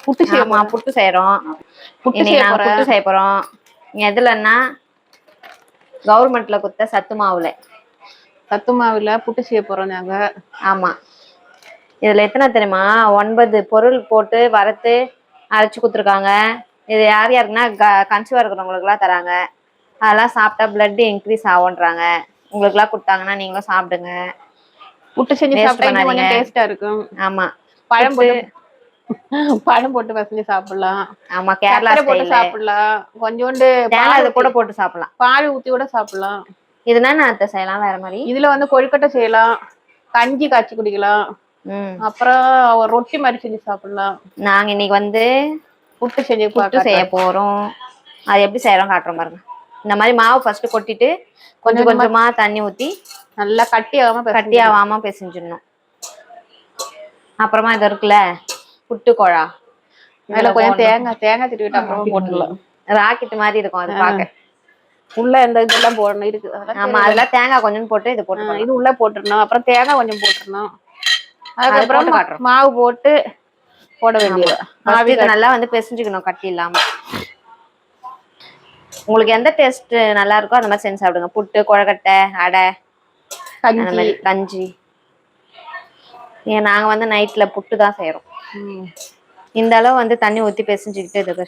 புட்டு செய்யமா புட்டு செய்யறோம். புட்டு செய்ய போறோம். எதுலன்னா கவர்மெண்ட்ல கொடுத்த சத்து மாவுல புட்டு செய்ய போறோம் நாங்க. ஆமா, இதுல எத்தனை தெரியுமா? 9 பொருள் போட்டு வறுத்து அரைச்சு கொடுத்துருக்காங்க. இது யார் யாருக்குன்னா கன்சீவா இருக்கிறவங்களுக்கு எல்லாம் தராங்க. அதெல்லாம் சாப்பிட்டா பிளட் இன்க்ரீஸ் ஆகுன்றாங்க. உங்களுக்கு எல்லாம் கொடுத்தாங்கன்னா நீங்களும் சாப்பிடுங்க. புட்டு செஞ்சு சாப்பிட்டா கொஞ்சம் டேஸ்டா இருக்கும். ஆமா, பழம் போட்டு பசங்க சாப்பிடலாம். ஆமா, கேரளா போட்டு சாப்பிடலாம். கொஞ்சோண்டு தேங்காய் கூட போட்டு சாப்பிடலாம். பால் ஊத்தி கூட சாப்பிடலாம். இதுனா நான் செய்யலாம். வேற மாதிரி இதுல வந்து கொழுக்கட்டை செய்யலாம், கஞ்சி காய்ச்சி குடிக்கலாம். அப்புறம் ரொட்டி மாதிரி செஞ்சு சாப்பிடலாம். நாங்க இன்னைக்கு வந்து புட்டு செய்ய போறோம். அது எப்படி செய்யறோம் காட்டுறோம் பாருங்க. இந்த மாதிரி மாவு ஃபர்ஸ்ட் கொட்டிட்டு கொஞ்சம் கொஞ்சமா தண்ணி ஊத்தி நல்லா கட்டி ஆகாம பிசைஞ்சிடணும். அப்புறமா இது இருக்குல்ல புட்டு குழா, அதுல கொஞ்சம் தேங்காய் திருவிட்டு அப்புறமா போட்டுடலாம். ராக்கெட் மாதிரி இருக்கும் அது பாக்க. உள்ள இந்த இதெல்லாம் போடணும் இருக்கு. ஆமா, அதெல்லாம் தேங்காய் கொஞ்சம் போட்டு இது போட்டு இது உள்ள போட்டுடணும். அப்புறம் தேங்காய் கொஞ்சம் போட்டுடணும். அதுக்கப்புறம் மாவு போட்டு போட வேண்டியது. நல்லா வந்து பிசைஞ்சுக்கணும் கட்டி இல்லாம. உங்களுக்கு எந்த டேஸ்ட் நல்லா இருக்கோ அந்த மாதிரி செஞ்சு சாப்பிடுங்க. புட்டு, கொழக்கட்டை, அடை, கஞ்சி. நாங்க வந்து நைட்ல புட்டு தான் செய்யறோம். இந்த அளவு வந்து தண்ணி ஊத்தி பிசைஞ்சுக்கிட்டு இது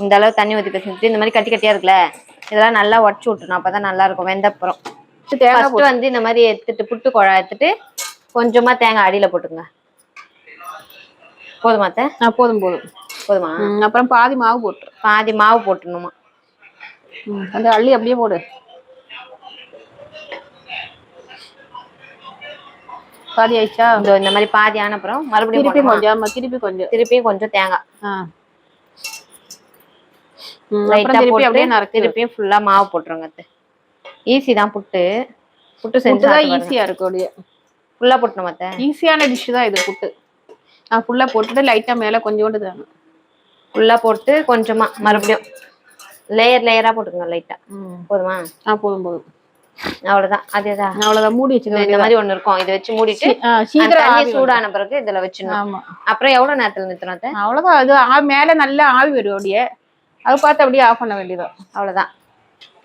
இந்த அளவு தண்ணி ஊத்தி பிசைஞ்சுட்டு இந்த மாதிரி கட்டி கட்டியா இருக்குல்ல, இதெல்லாம் நல்லா உடச்சு விட்டுணும். அப்பதான் நல்லா இருக்கும். வெந்தப்புறம் தேங்காய் வந்து இந்த மாதிரி எடுத்துட்டு புட்டு குழா எடுத்துட்டு கொஞ்சமா தேங்காய் அடியில போட்டுங்க. போதுமா? போதுமா? அப்புறம் பாதி மாவு போட்டுணுமா. அந்த அள்ளி அப்படியே போடு. பாதி ஆயிடுச்சா? இந்த மாதிரி பாதி ஆன அப்புறம் மறுபடியும் திருப்பி கொஞ்சம் தேங்காய் திருப்பியும் ஃபுல்லா மாவு போட்டுருங்க. ஈஸி தான் புட்டு செஞ்சா ஈஸியா இருக்கும். ஃபுல்லா போட்டணும். மத்த ஈஸியான டிஷ் தான் இது புட்டு. ஃபுல்லா போட்டுட்டு லைட்டா மேல கொஞ்சோண்டு தாங்க ஃபுல்லா போட்டு கொஞ்சமா மறுபடியும் லேயரா போட்டுக்கோங்க லைட்டா. போதுமா? போதும். அவ்வளவுதான். அதேதான், அவ்வளவுதான். மூடி வச்சுக்கோங்க. இந்த மாதிரி ஒண்ணு இருக்கும். இதை வச்சு மூடிட்டு சீக்கிரம் சூடான பிறகு இதுல வச்சிடணும். அப்புறம் எவ்வளவு நேரத்துல நிறுத்தணும்? அவ்வளவுதான். அது மேல நல்லா ஆவி வரும். அப்படியே அது பார்த்து அப்படியே ஆஃப் பண்ண வேண்டியதான். அவ்வளவுதான்.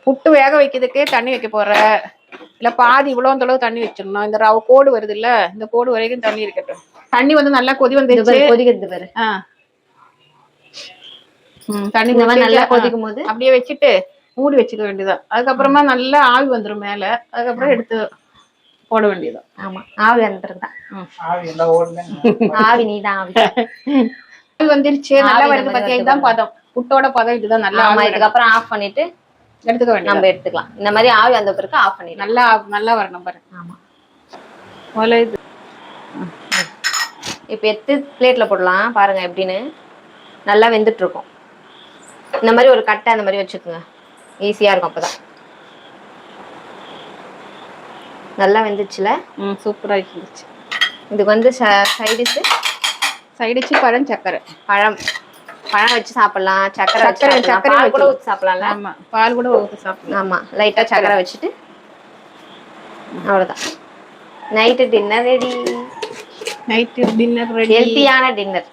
புட்டு வேக வைக்கிறதுக்கு தண்ணி வைக்க போற இல்ல பாதி இவ்வளவு தொலைவு தண்ணி வச்சிடணும். இந்த கோடு வருது இல்ல, இந்த கோடு வரைக்கும் தண்ணி இருக்கட்டும். தண்ணி வந்து நல்லா கொதிக்கிறது பாரு. தண்ணி நல்லா கொதிக்கும் போது அப்படியே வச்சுட்டு மூடி வச்சுக்க வேண்டியதான். அதுக்கப்புறமா நல்லா ஆவி வந்துடும் மேல. அதுக்கப்புறம் எடுத்து போட வேண்டியதான். ஆமா, ஆவி வந்துருதான். ஆவி நீதான் ஆவி வந்துருச்சு. நல்லா வருது பாத்தியா? இதுதான் பதம். புட்டோட பதம் இதுதான். நல்லா இதுக்கப்புறம் ஆஃப் பண்ணிட்டு எடுத்துக்க வேண்டியது. நம்ம எடுத்துக்கலாம். இந்த மாதிரி ஆவி வந்த பிறகு ஆஃப் பண்ணி நல்லா வரணும் பாரு. ஆமா, இது இப்ப எடுத்து பிளேட்ல போடலாம். பாருங்க எப்படின்னு நல்லா வெந்துட்டு இருக்கும். இந்த மாதிரி ஒரு கட்டை அந்த மாதிரி வச்சுக்கோங்க. ஈஸியா இருக்கும். அப்பதான் நல்லா வெந்துச்சுல. சூப்பரா இருந்துச்சு. இதுக்கு வந்து சைடிச்சு பழம் வச்சு சாப்பிடலாம். சக்கரை கூட ஊற்றி சாப்பிடலாம்ல. ஆமா, பால் கூட ஊற்றி சாப்பிடலாம். ஆமா, லைட்டா சக்கரை வச்சுட்டு அவ்வளவுதான். Night dinner ready. ஹெல்த்தியான டின்னர்.